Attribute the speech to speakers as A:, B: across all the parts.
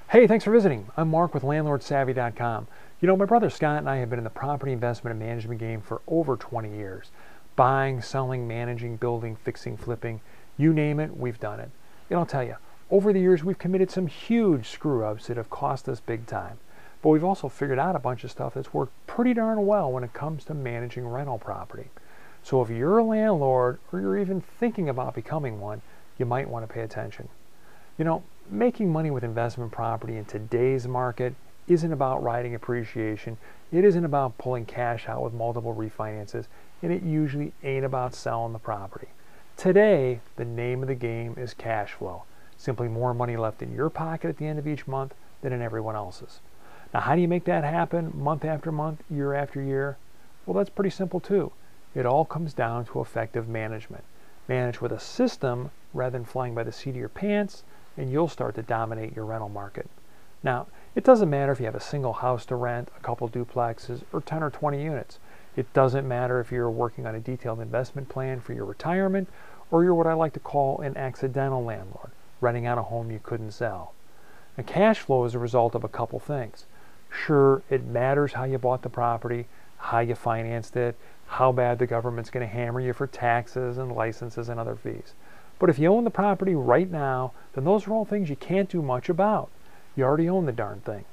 A: Hey, thanks for visiting. I'm Mark with LandLordSavvy.com. You know, my brother Scott and I have been in the property investment and management game for over 20 years. Buying, selling, managing, building, fixing, flipping, you name it, we've done it. And I'll tell you, over the years we've committed some huge screw-ups that have cost us big time. But we've also figured out a bunch of stuff that's worked pretty darn well when it comes to managing rental property. So if you're a landlord or you're even thinking about becoming one, you might want to pay attention. You know, making money with investment property in today's market isn't about riding appreciation. It isn't about pulling cash out with multiple refinances, and it usually ain't about selling the property. Today, the name of the game is cash flow. Simply more money left in your pocket at the end of each month than in everyone else's. Now, how do you make that happen month after month, year after year? Well, that's pretty simple too. It all comes down to effective management. Manage with a system rather than flying by the seat of your pants, and you'll start to dominate your rental market. Now, it doesn't matter if you have a single house to rent, a couple duplexes, or 10 or 20 units. It doesn't matter if you're working on a detailed investment plan for your retirement, or you're what I like to call an accidental landlord, renting out a home you couldn't sell. Now, cash flow is a result of a couple things. Sure, it matters how you bought the property, how you financed it, how bad the government's going to hammer you for taxes and licenses and other fees. But if you own the property right now, then those are all things you can't do much about. You already own the darn thing.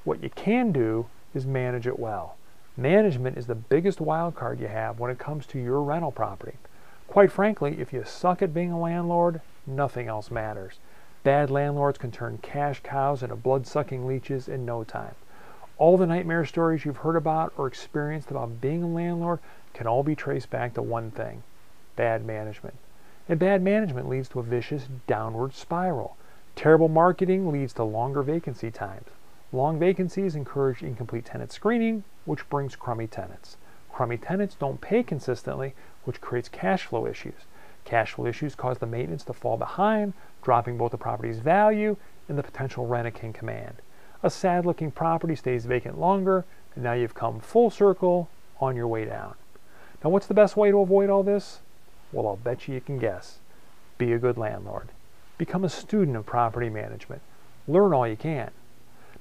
A: What you can do is manage it well. Management is the biggest wild card you have when it comes to your rental property. Quite frankly, if you suck at being a landlord, nothing else matters. Bad landlords can turn cash cows into blood-sucking leeches in no time. All the nightmare stories you've heard about or experienced about being a landlord can all be traced back to one thing: bad management. And bad management leads to a vicious downward spiral. Terrible marketing leads to longer vacancy times. Long vacancies encourage incomplete tenant screening, which brings crummy tenants. Crummy tenants don't pay consistently, which creates cash flow issues. Cash flow issues cause the maintenance to fall behind, dropping both the property's value and the potential rent it can command. A sad-looking property stays vacant longer, and now you've come full circle on your way down. Now, what's the best way to avoid all this? Well, I'll bet you can guess. Be a good landlord. Become a student of property management. Learn all you can.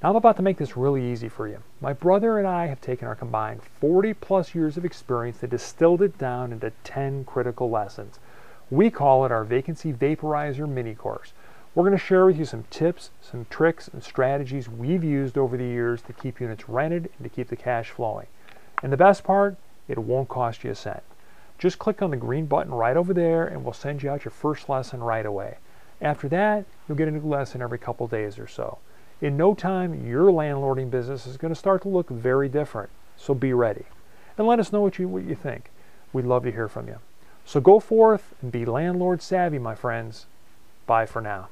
A: Now I'm about to make this really easy for you. My brother and I have taken our combined 40+ years of experience and distilled it down into 10 critical lessons. We call it our Vacancy Vaporizer mini course. We're going to share with you some tips, some tricks, and strategies we've used over the years to keep units rented and to keep the cash flowing. And the best part, it won't cost you a cent. Just click on the green button right over there and we'll send you out your first lesson right away. After that, you'll get a new lesson every couple days or so. In no time, your landlording business is going to start to look very different, so be ready. And let us know what you think. We'd love to hear from you. So go forth and be landlord savvy, my friends. Bye for now.